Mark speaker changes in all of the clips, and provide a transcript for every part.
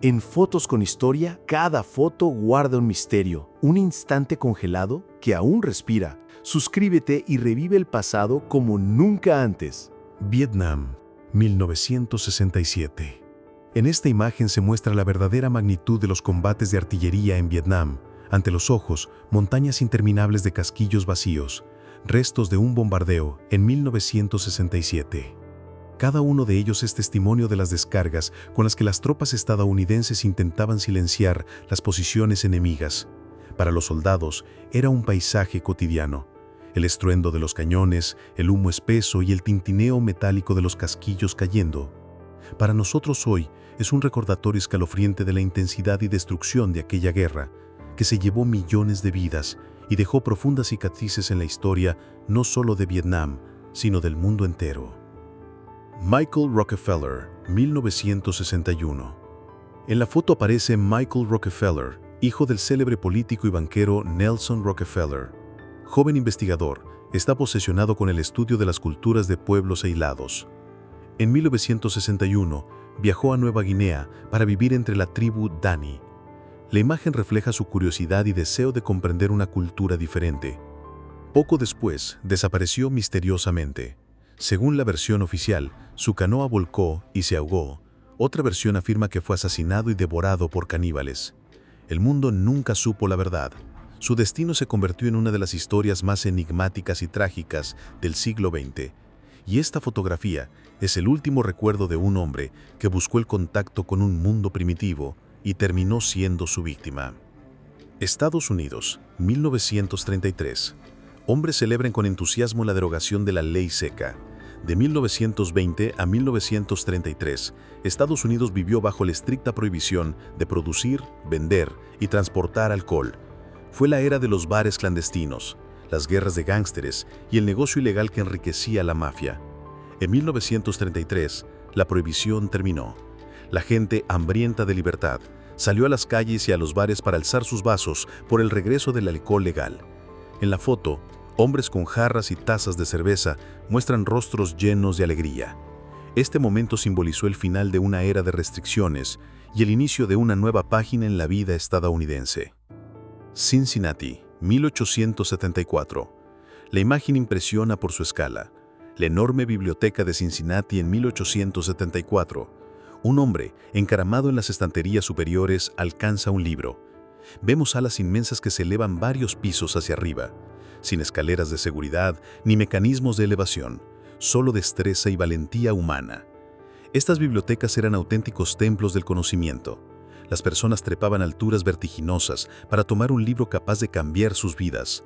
Speaker 1: En Fotos con Historia, cada foto guarda un misterio, un instante congelado que aún respira. Suscríbete y revive el pasado como nunca antes.
Speaker 2: Vietnam, 1967. En esta imagen se muestra la verdadera magnitud de los combates de artillería en Vietnam. Ante los ojos, montañas interminables de casquillos vacíos, restos de un bombardeo en 1967. Cada uno de ellos es testimonio de las descargas con las que las tropas estadounidenses intentaban silenciar las posiciones enemigas. Para los soldados era un paisaje cotidiano. El estruendo de los cañones, el humo espeso y el tintineo metálico de los casquillos cayendo. Para nosotros hoy es un recordatorio escalofriante de la intensidad y destrucción de aquella guerra, que se llevó millones de vidas y dejó profundas cicatrices en la historia no solo de Vietnam, sino del mundo entero. Michael Rockefeller, 1961. En la foto aparece Michael Rockefeller, hijo del célebre político y banquero Nelson Rockefeller. Joven investigador, está posesionado con el estudio de las culturas de pueblos aislados. En 1961, viajó a Nueva Guinea para vivir entre la tribu Dani. La imagen refleja su curiosidad y deseo de comprender una cultura diferente. Poco después, desapareció misteriosamente. Según la versión oficial, su canoa volcó y se ahogó. Otra versión afirma que fue asesinado y devorado por caníbales. El mundo nunca supo la verdad. Su destino se convirtió en una de las historias más enigmáticas y trágicas del siglo XX. Y esta fotografía es el último recuerdo de un hombre que buscó el contacto con un mundo primitivo y terminó siendo su víctima. Estados Unidos, 1933. Hombres celebran con entusiasmo la derogación de la ley seca. De 1920 a 1933, Estados Unidos vivió bajo la estricta prohibición de producir, vender y transportar alcohol. Fue la era de los bares clandestinos, las guerras de gángsteres y el negocio ilegal que enriquecía a la mafia. En 1933, la prohibición terminó. La gente, hambrienta de libertad, salió a las calles y a los bares para alzar sus vasos por el regreso del alcohol legal. En la foto, hombres con jarras y tazas de cerveza muestran rostros llenos de alegría. Este momento simbolizó el final de una era de restricciones y el inicio de una nueva página en la vida estadounidense. Cincinnati, 1874. La imagen impresiona por su escala. La enorme biblioteca de Cincinnati en 1874. Un hombre, encaramado en las estanterías superiores, alcanza un libro. Vemos salas inmensas que se elevan varios pisos hacia arriba, sin escaleras de seguridad ni mecanismos de elevación, solo destreza y valentía humana. Estas bibliotecas eran auténticos templos del conocimiento. Las personas trepaban alturas vertiginosas para tomar un libro capaz de cambiar sus vidas.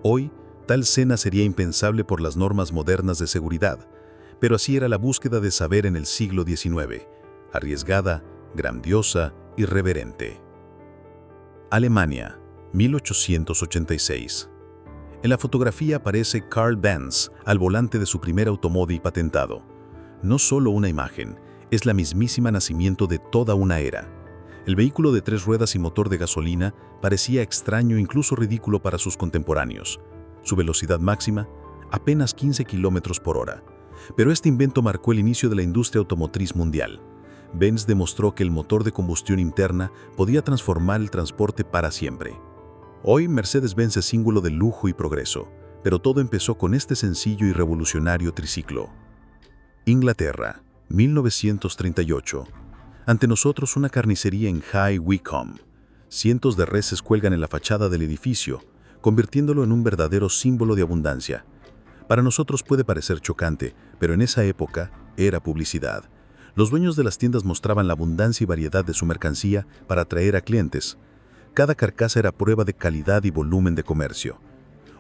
Speaker 2: Hoy, tal cena sería impensable por las normas modernas de seguridad, pero así era la búsqueda de saber en el siglo XIX, arriesgada, grandiosa y reverente. Alemania, 1886. En la fotografía aparece Karl Benz al volante de su primer automóvil patentado. No solo una imagen, es la mismísima nacimiento de toda una era. El vehículo de 3 ruedas y motor de gasolina parecía extraño e incluso ridículo para sus contemporáneos. Su velocidad máxima, apenas 15 km por hora. Pero este invento marcó el inicio de la industria automotriz mundial. Benz demostró que el motor de combustión interna podía transformar el transporte para siempre. Hoy Mercedes-Benz es símbolo de lujo y progreso, pero todo empezó con este sencillo y revolucionario triciclo. Inglaterra, 1938. Ante nosotros una carnicería en High Wycombe. Cientos de reses cuelgan en la fachada del edificio, convirtiéndolo en un verdadero símbolo de abundancia. Para nosotros puede parecer chocante, pero en esa época era publicidad. Los dueños de las tiendas mostraban la abundancia y variedad de su mercancía para atraer a clientes. Cada carcasa era prueba de calidad y volumen de comercio.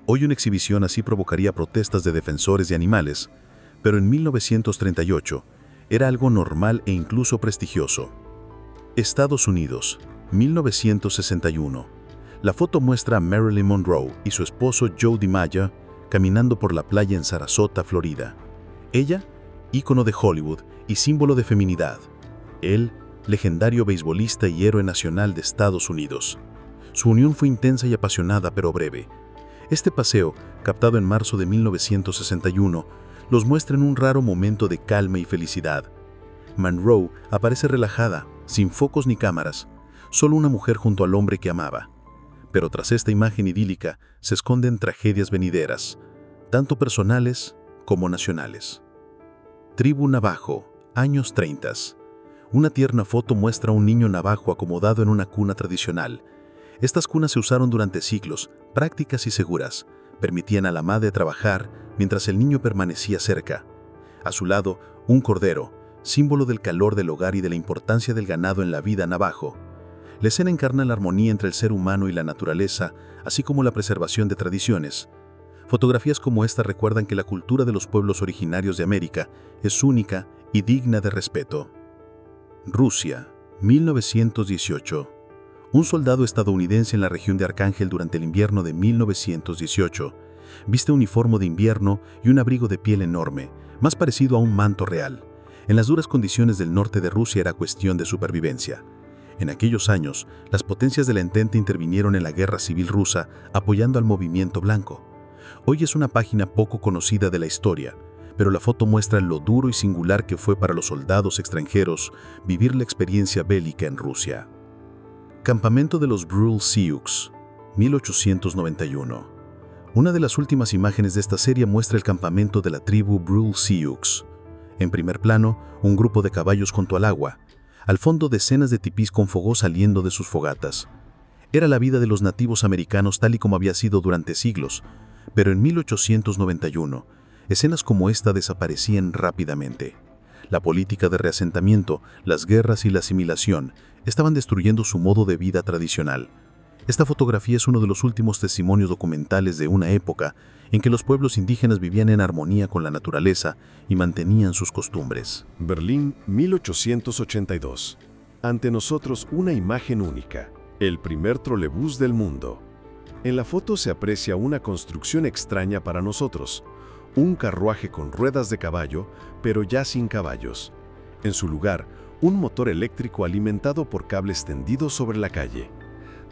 Speaker 2: Hoy una exhibición así provocaría protestas de defensores de animales, pero en 1938 era algo normal e incluso prestigioso. Estados Unidos, 1961. La foto muestra a Marilyn Monroe y su esposo Joe DiMaggio caminando por la playa en Sarasota, Florida. Ella, ícono de Hollywood y símbolo de feminidad. Él, legendario beisbolista y héroe nacional de Estados Unidos. Su unión fue intensa y apasionada, pero breve. Este paseo, captado en marzo de 1961, los muestra en un raro momento de calma y felicidad. Monroe aparece relajada, sin focos ni cámaras, solo una mujer junto al hombre que amaba. Pero tras esta imagen idílica se esconden tragedias venideras, tanto personales como nacionales. Tribu Navajo, años 30. Una tierna foto muestra a un niño navajo acomodado en una cuna tradicional. Estas cunas se usaron durante siglos, prácticas y seguras. Permitían a la madre trabajar mientras el niño permanecía cerca. A su lado, un cordero, símbolo del calor del hogar y de la importancia del ganado en la vida navajo. La escena encarna la armonía entre el ser humano y la naturaleza, así como la preservación de tradiciones. Fotografías como esta recuerdan que la cultura de los pueblos originarios de América es única y digna de respeto. Rusia, 1918. Un soldado estadounidense en la región de Arcángel durante el invierno de 1918 viste un uniforme de invierno y un abrigo de piel enorme, más parecido a un manto real. En las duras condiciones del norte de Rusia era cuestión de supervivencia. En aquellos años, las potencias de la Entente intervinieron en la guerra civil rusa apoyando al movimiento blanco. Hoy es una página poco conocida de la historia, pero la foto muestra lo duro y singular que fue para los soldados extranjeros vivir la experiencia bélica en Rusia. Campamento de los Brule Sioux, 1891. Una de las últimas imágenes de esta serie muestra el campamento de la tribu Brule Sioux. En primer plano, un grupo de caballos junto al agua. Al fondo, decenas de tipís con fuego saliendo de sus fogatas. Era la vida de los nativos americanos tal y como había sido durante siglos, pero en 1891, escenas como esta desaparecían rápidamente. La política de reasentamiento, las guerras y la asimilación estaban destruyendo su modo de vida tradicional. Esta fotografía es uno de los últimos testimonios documentales de una época en que los pueblos indígenas vivían en armonía con la naturaleza y mantenían sus costumbres.
Speaker 1: Berlín, 1882. Ante nosotros una imagen única, el primer trolebús del mundo. En la foto se aprecia una construcción extraña para nosotros, un carruaje con ruedas de caballo, pero ya sin caballos. En su lugar, un motor eléctrico alimentado por cables tendidos sobre la calle.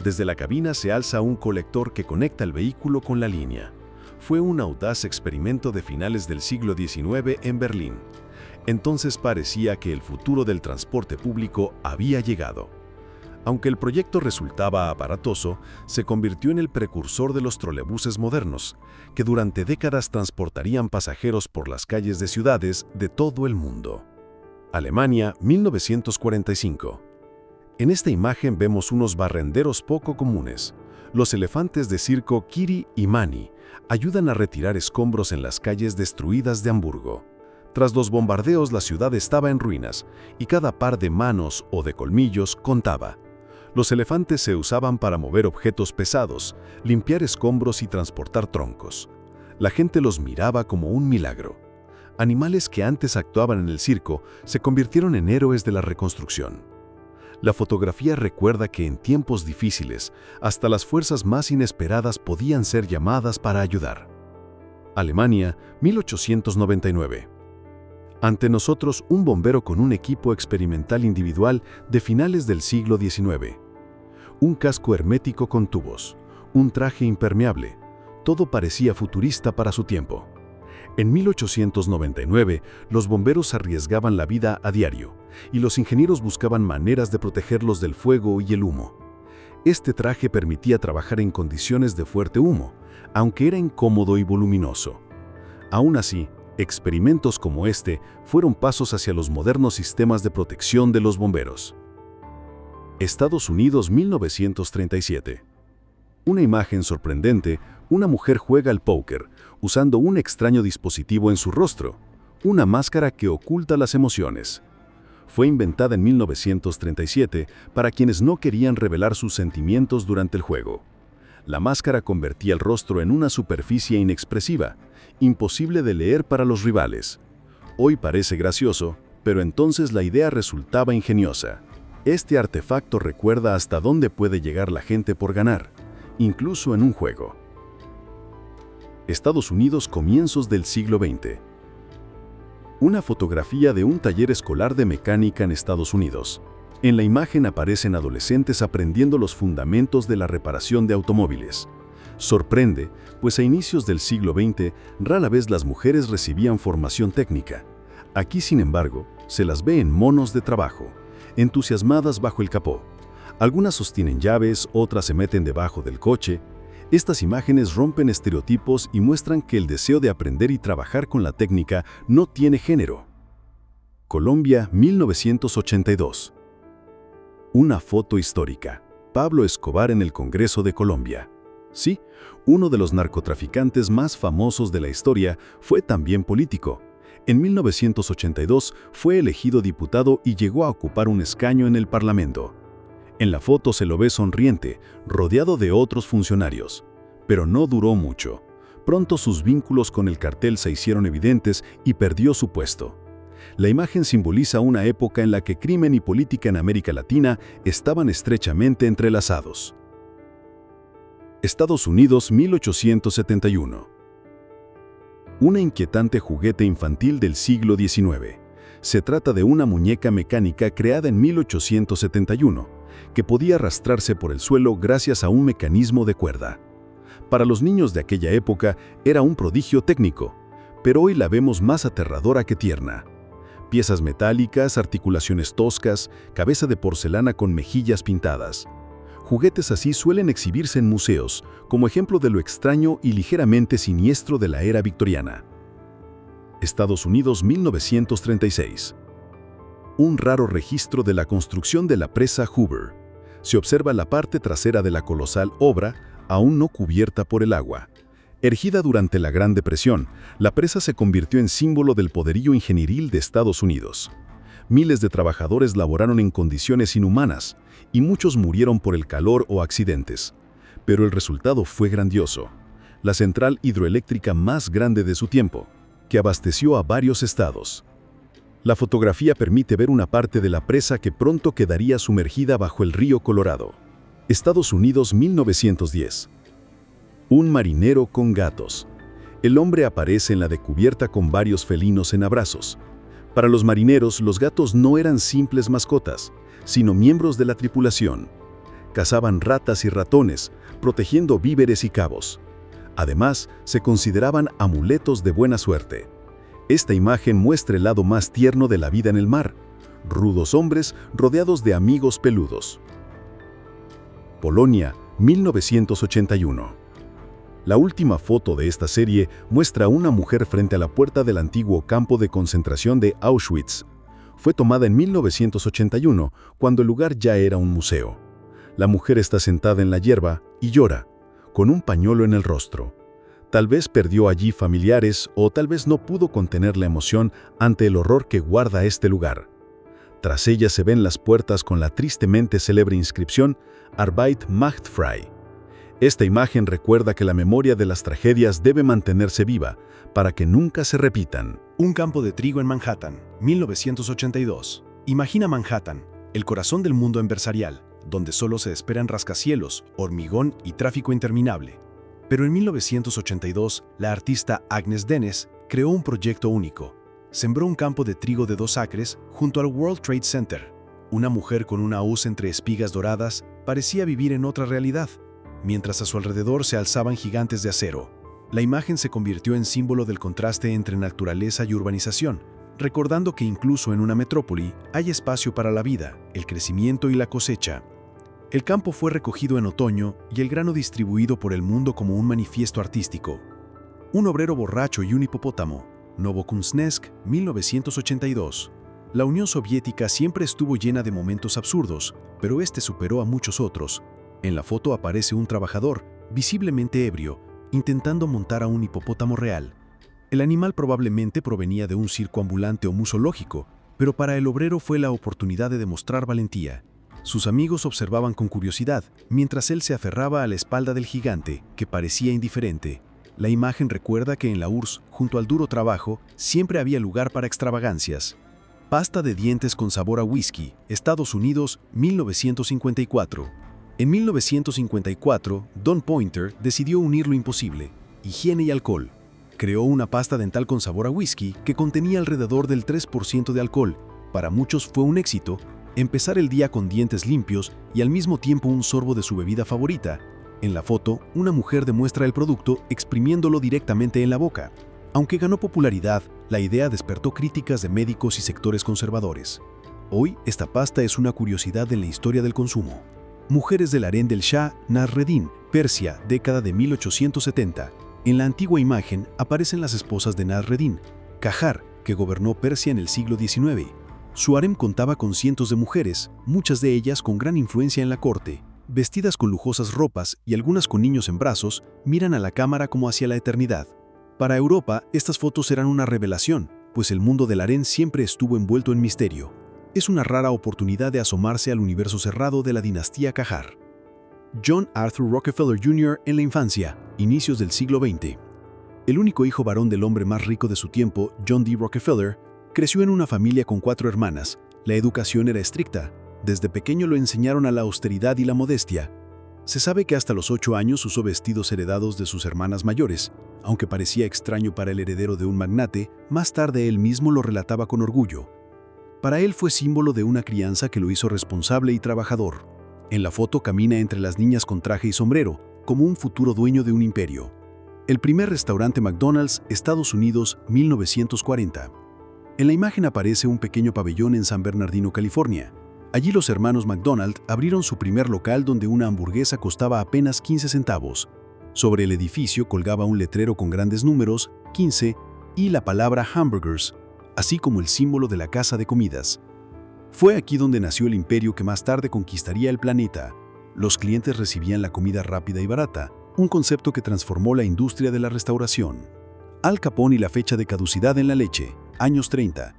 Speaker 1: Desde la cabina se alza un colector que conecta el vehículo con la línea. Fue un audaz experimento de finales del siglo XIX en Berlín. Entonces parecía que el futuro del transporte público había llegado. Aunque el proyecto resultaba aparatoso, se convirtió en el precursor de los trolebuses modernos, que durante décadas transportarían pasajeros por las calles de ciudades de todo el mundo. Alemania, 1945. En esta imagen vemos unos barrenderos poco comunes. Los elefantes de circo Kiri y Mani ayudan a retirar escombros en las calles destruidas de Hamburgo. Tras los bombardeos, la ciudad estaba en ruinas y cada par de manos o de colmillos contaba. Los elefantes se usaban para mover objetos pesados, limpiar escombros y transportar troncos. La gente los miraba como un milagro. Animales que antes actuaban en el circo se convirtieron en héroes de la reconstrucción. La fotografía recuerda que en tiempos difíciles, hasta las fuerzas más inesperadas podían ser llamadas para ayudar. Alemania, 1899. Ante nosotros, un bombero con un equipo experimental individual de finales del siglo XIX. Un casco hermético con tubos, un traje impermeable. Todo parecía futurista para su tiempo. En 1899, los bomberos arriesgaban la vida a diario, y los ingenieros buscaban maneras de protegerlos del fuego y el humo. Este traje permitía trabajar en condiciones de fuerte humo, aunque era incómodo y voluminoso. Aún así, experimentos como este fueron pasos hacia los modernos sistemas de protección de los bomberos. Estados Unidos, 1937. Una imagen sorprendente, una mujer juega al póker, usando un extraño dispositivo en su rostro, una máscara que oculta las emociones. Fue inventada en 1937 para quienes no querían revelar sus sentimientos durante el juego. La máscara convertía el rostro en una superficie inexpresiva, imposible de leer para los rivales. Hoy parece gracioso, pero entonces la idea resultaba ingeniosa. Este artefacto recuerda hasta dónde puede llegar la gente por ganar, incluso en un juego. Estados Unidos, comienzos del siglo XX. Una fotografía de un taller escolar de mecánica en Estados Unidos. En la imagen aparecen adolescentes aprendiendo los fundamentos de la reparación de automóviles. Sorprende, pues a inicios del siglo XX rara vez las mujeres recibían formación técnica. Aquí, sin embargo, se las ve en monos de trabajo. entusiasmadas bajo el capó. Algunas sostienen llaves, otras se meten debajo del coche. Estas imágenes rompen estereotipos y muestran que el deseo de aprender y trabajar con la técnica no tiene género. Colombia, 1982. Una foto histórica. Pablo Escobar en el Congreso de Colombia. Sí, uno de los narcotraficantes más famosos de la historia fue también político. En 1982 fue elegido diputado y llegó a ocupar un escaño en el Parlamento. En la foto se lo ve sonriente, rodeado de otros funcionarios. Pero no duró mucho. Pronto sus vínculos con el cartel se hicieron evidentes y perdió su puesto. La imagen simboliza una época en la que crimen y política en América Latina estaban estrechamente entrelazados. Estados Unidos, 1871. Una inquietante juguete infantil del siglo XIX. Se trata de una muñeca mecánica creada en 1871, que podía arrastrarse por el suelo gracias a un mecanismo de cuerda. Para los niños de aquella época era un prodigio técnico, pero hoy la vemos más aterradora que tierna. Piezas metálicas, articulaciones toscas, cabeza de porcelana con mejillas pintadas. Juguetes así suelen exhibirse en museos, como ejemplo de lo extraño y ligeramente siniestro de la era victoriana. Estados Unidos, 1936. Un raro registro de la construcción de la presa Hoover. Se observa la parte trasera de la colosal obra, aún no cubierta por el agua. Erigida durante la Gran Depresión, la presa se convirtió en símbolo del poderío ingenieril de Estados Unidos. Miles de trabajadores laboraron en condiciones inhumanas, y muchos murieron por el calor o accidentes. Pero el resultado fue grandioso. La central hidroeléctrica más grande de su tiempo, que abasteció a varios estados. La fotografía permite ver una parte de la presa que pronto quedaría sumergida bajo el río Colorado. Estados Unidos, 1910. Un marinero con gatos. El hombre aparece en la descubierta con varios felinos en abrazos. Para los marineros, los gatos no eran simples mascotas, sino miembros de la tripulación. Cazaban ratas y ratones, protegiendo víveres y cabos. Además, se consideraban amuletos de buena suerte. Esta imagen muestra el lado más tierno de la vida en el mar. Rudos hombres rodeados de amigos peludos. Polonia, 1981. La última foto de esta serie muestra a una mujer frente a la puerta del antiguo campo de concentración de Auschwitz. Fue tomada en 1981, cuando el lugar ya era un museo. La mujer está sentada en la hierba y llora, con un pañuelo en el rostro. Tal vez perdió allí familiares o tal vez no pudo contener la emoción ante el horror que guarda este lugar. Tras ella se ven las puertas con la tristemente célebre inscripción Arbeit macht frei. Esta imagen recuerda que la memoria de las tragedias debe mantenerse viva para que nunca se repitan.
Speaker 2: Un campo de trigo en Manhattan, 1982. Imagina Manhattan, el corazón del mundo empresarial, donde solo se esperan rascacielos, hormigón y tráfico interminable. Pero en 1982, la artista Agnes Dennis creó un proyecto único. Sembró un campo de trigo de 2 acres junto al World Trade Center. Una mujer con una hoz entre espigas doradas parecía vivir en otra realidad, mientras a su alrededor se alzaban gigantes de acero. La imagen se convirtió en símbolo del contraste entre naturaleza y urbanización, recordando que incluso en una metrópoli hay espacio para la vida, el crecimiento y la cosecha. El campo fue recogido en otoño y el grano distribuido por el mundo como un manifiesto artístico. Un obrero borracho y un hipopótamo, Novokuznetsk, 1982. La Unión Soviética siempre estuvo llena de momentos absurdos, pero este superó a muchos otros. En la foto aparece un trabajador, visiblemente ebrio, intentando montar a un hipopótamo real. El animal probablemente provenía de un circo ambulante o musológico, pero para el obrero fue la oportunidad de demostrar valentía. Sus amigos observaban con curiosidad, mientras él se aferraba a la espalda del gigante, que parecía indiferente. La imagen recuerda que en la URSS, junto al duro trabajo, siempre había lugar para extravagancias. Pasta de dientes con sabor a whisky, Estados Unidos, 1954. En 1954, Don Pointer decidió unir lo imposible, higiene y alcohol. Creó una pasta dental con sabor a whisky que contenía alrededor del 3% de alcohol. Para muchos fue un éxito empezar el día con dientes limpios y al mismo tiempo un sorbo de su bebida favorita. En la foto, una mujer demuestra el producto exprimiéndolo directamente en la boca. Aunque ganó popularidad, la idea despertó críticas de médicos y sectores conservadores.
Speaker 3: Hoy, esta pasta es una curiosidad en la historia del consumo. Mujeres del harén del Shah Nasreddin, Persia, década de 1870. En la antigua imagen aparecen las esposas de Nasreddin, Qajar, que gobernó Persia en el siglo XIX. Su harem contaba con cientos de mujeres, muchas de ellas con gran influencia en la corte. Vestidas con lujosas ropas y algunas con niños en brazos, miran a la cámara como hacia la eternidad. Para Europa, estas fotos eran una revelación, pues el mundo del harén siempre estuvo envuelto en misterio. Es una rara oportunidad de asomarse al universo cerrado de la dinastía Qajar. John Arthur Rockefeller Jr. en la infancia, inicios del siglo XX. El único hijo varón del hombre más rico de su tiempo, John D. Rockefeller, creció en una familia con 4 hermanas. La educación era estricta. Desde pequeño lo enseñaron a la austeridad y la modestia. Se sabe que hasta los 8 años usó vestidos heredados de sus hermanas mayores. Aunque parecía extraño para el heredero de un magnate, más tarde él mismo lo relataba con orgullo. Para él fue símbolo de una crianza que lo hizo responsable y trabajador. En la foto camina entre las niñas con traje y sombrero, como un futuro dueño de un imperio. El primer restaurante McDonald's, Estados Unidos, 1940. En la imagen aparece un pequeño pabellón en San Bernardino, California. Allí los hermanos McDonald abrieron su primer local donde una hamburguesa costaba apenas 15 centavos. Sobre el edificio colgaba un letrero con grandes números, 15, y la palabra hamburgers, así como el símbolo de la casa de comidas. Fue aquí donde nació el imperio que más tarde conquistaría el planeta. Los clientes recibían la comida rápida y barata, un concepto que transformó la industria de la restauración. Al Capone y la fecha de caducidad en la leche, años 30.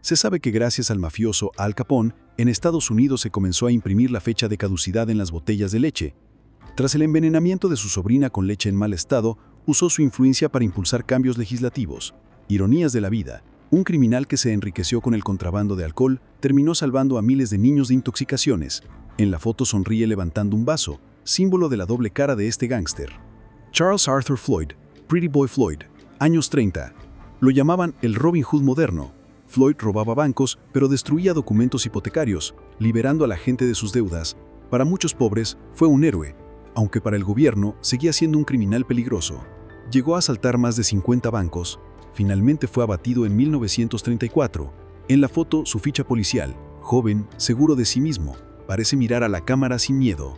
Speaker 3: Se sabe que gracias al mafioso Al Capone, en Estados Unidos se comenzó a imprimir la fecha de caducidad en las botellas de leche. Tras el envenenamiento de su sobrina con leche en mal estado, usó su influencia para impulsar cambios legislativos. Ironías de la vida. Un criminal que se enriqueció con el contrabando de alcohol terminó salvando a miles de niños de intoxicaciones. En la foto sonríe levantando un vaso, símbolo de la doble cara de este gángster. Charles Arthur Floyd, Pretty Boy Floyd, años 30. Lo llamaban el Robin Hood moderno. Floyd robaba bancos, pero destruía documentos hipotecarios, liberando a la gente de sus deudas. Para muchos pobres, fue un héroe, aunque para el gobierno seguía siendo un criminal peligroso. Llegó a asaltar más de 50 bancos. Finalmente fue abatido en 1934. En la foto, su ficha policial, joven, seguro de sí mismo, parece mirar a la cámara sin miedo.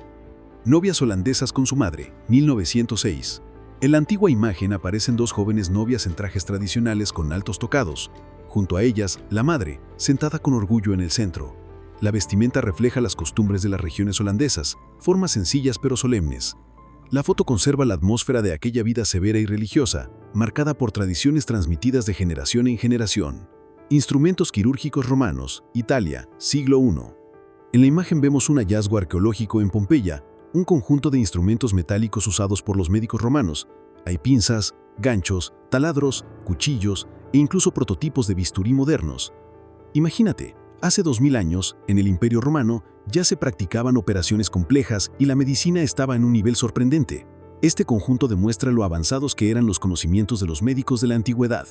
Speaker 3: Novias holandesas con su madre, 1906. En la antigua imagen aparecen 2 jóvenes novias en trajes tradicionales con altos tocados. Junto a ellas, la madre, sentada con orgullo en el centro. La vestimenta refleja las costumbres de las regiones holandesas, formas sencillas pero solemnes. La foto conserva la atmósfera de aquella vida severa y religiosa, marcada por tradiciones transmitidas de generación en generación. Instrumentos quirúrgicos romanos, Italia, siglo I. En la imagen vemos un hallazgo arqueológico en Pompeya, un conjunto de instrumentos metálicos usados por los médicos romanos. Hay pinzas, ganchos, taladros, cuchillos e incluso prototipos de bisturí modernos. Imagínate, hace 2000 años, en el Imperio Romano, ya se practicaban operaciones complejas y la medicina estaba en un nivel sorprendente. Este conjunto demuestra lo avanzados que eran los conocimientos de los médicos de la antigüedad.